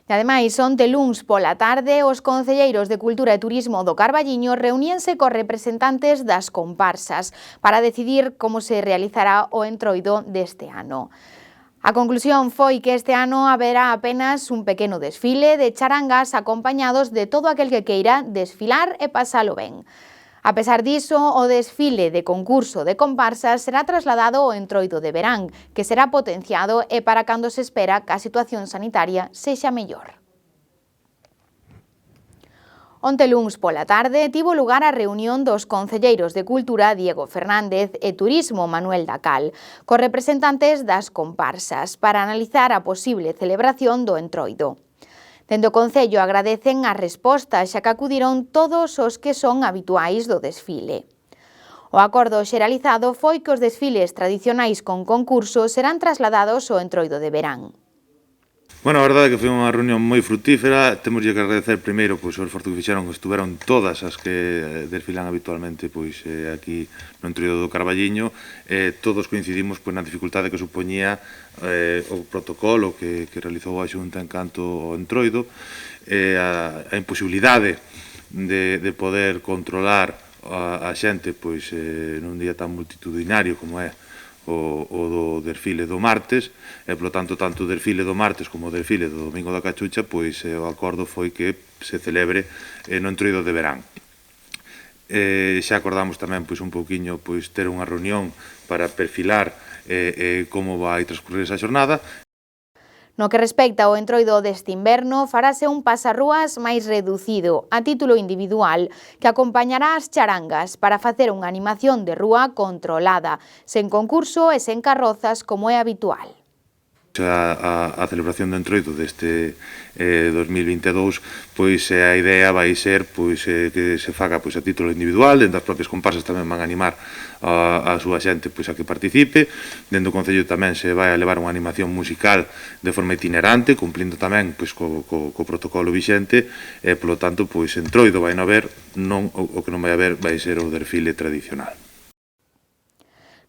E ademais, onte luns pola tarde, os concelleiros de Cultura e Turismo do Carballiño reuníanse cos representantes das comparsas para decidir como se realizará o entroido deste ano. A conclusión foi que este ano haberá apenas un pequeno desfile de charangas acompañados de todo aquel que queira desfilar e pasalo ben. A pesar diso, o desfile de concurso de comparsas será trasladado ao entroido de verán, que será potenciado e para cando se espera que a situación sanitaria sexa mellor. Onte luns pola tarde tivo lugar a reunión dos concelleiros de Cultura Diego Fernández e Turismo Manuel Dacal, cos representantes das comparsas, para analizar a posible celebración do entroido. Dende o Concello agradecen a resposta, xa que acudiron todos os que son habituais do desfile. O acordo xeralizado foi que os desfiles tradicionais con concurso serán trasladados ao entroido de verán. Bueno, a verdade é que foi unha reunión moi fructífera. Temos que agradecer primeiro o esforzo que fixeron, que estuveron todas as que desfilan habitualmente aquí no entroido do Carballiño. Todos coincidimos na dificultade que supoñía o protocolo que realizou a Xunta en canto ao entroido, a imposibilidade de poder controlar a xente nun día tan multitudinario como é o do desfile do martes, e polo tanto o desfile do martes como o desfile do domingo da Cachucha, o acordo foi que se celebre no entroido de verán. Xa acordamos tamén un pouquiño ter unha reunión para perfilar como vai transcurrir esa xornada. No que respecta ao entroido deste inverno, farase un pasarrúas máis reducido, a título individual, que acompañará as charangas para facer unha animación de rúa controlada, sen concurso e sen carrozas como é habitual. A celebración do entroido deste 2022, a idea vai ser que se faga a título individual, dentro das propias comparsas tamén van a animar a súa xente a que participe, dentro do Concello tamén se vai a levar unha animación musical de forma itinerante, cumplindo tamén co protocolo vixente, e polo tanto entroido vai non haber, o que non vai haber vai ser o desfile tradicional.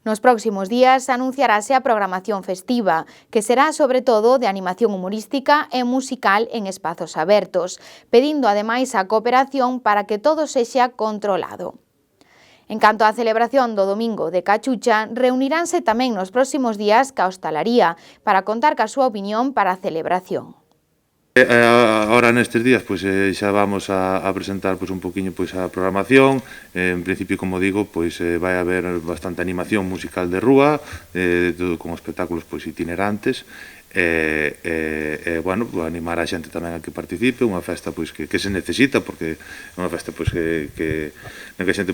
Nos próximos días anunciarase a programación festiva, que será sobre todo de animación humorística e musical en espazos abertos, pedindo ademais a cooperación para que todo sexa controlado. En canto á celebración do domingo de Cachucha, reuniránse tamén nos próximos días ca hostalaría para contar ca súa opinión para a celebración. Ahora nestes días xa vamos a presentar un poquinho a programación. En principio, como digo, vai haber bastante animación musical de rúa, con espectáculos itinerantes, bueno, animar a xente tamén a que participe, unha festa que se necesita, porque é unha festa que a xente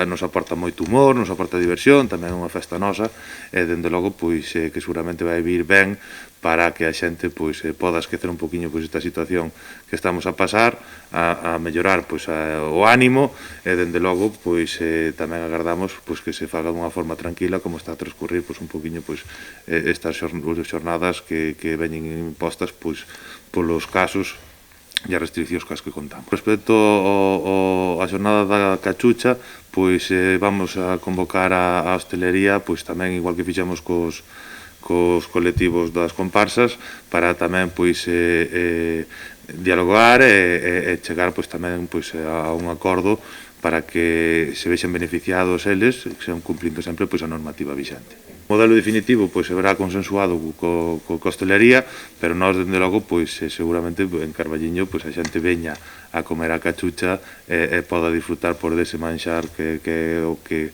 nos aporta moito humor, nos aporta diversión, tamén é unha festa nosa, e dende logo que seguramente vai vir ben para que a xente poda esquecer un poquinho esta situación que estamos a pasar, a mellorar o ánimo, e dende logo tamén agardamos que se faga dunha forma tranquila, como está a transcurrir un poquinho estas xornadas que veñen impostas polos casos e as restriccións que contamos. Respecto á xornada da Cachucha, vamos a convocar a hostelería tamén igual que fixemos cos colectivos das comparsas, para tamén dialogar e chegar tamén a un acordo para que se vexen beneficiados eles, que sean cumplindo sempre a normativa vixente. O modelo definitivo será consensuado co hostelería, pero nós, dende logo, seguramente en Carballiño a xente veña a comer a Cachucha e poda disfrutar dese manxar que é o que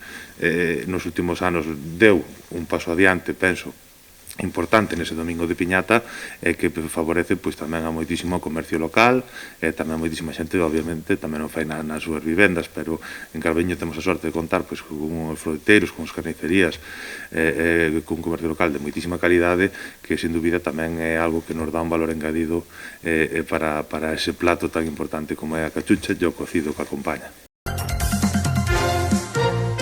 nos últimos anos deu un paso adiante, penso, importante nese domingo de Piñata, e que favorece tamén a moitísimo comercio local, e tamén a moitísima xente, obviamente, tamén o fai nas súas vivendas, pero en Carballiño temos a sorte de contar con os froiteiros, con as carnicerías, con un comercio local de moitísima calidade, que sin dúbida tamén é algo que nos dá un valor engadido para ese plato tan importante como é a Cachucha e o cocido que acompaña.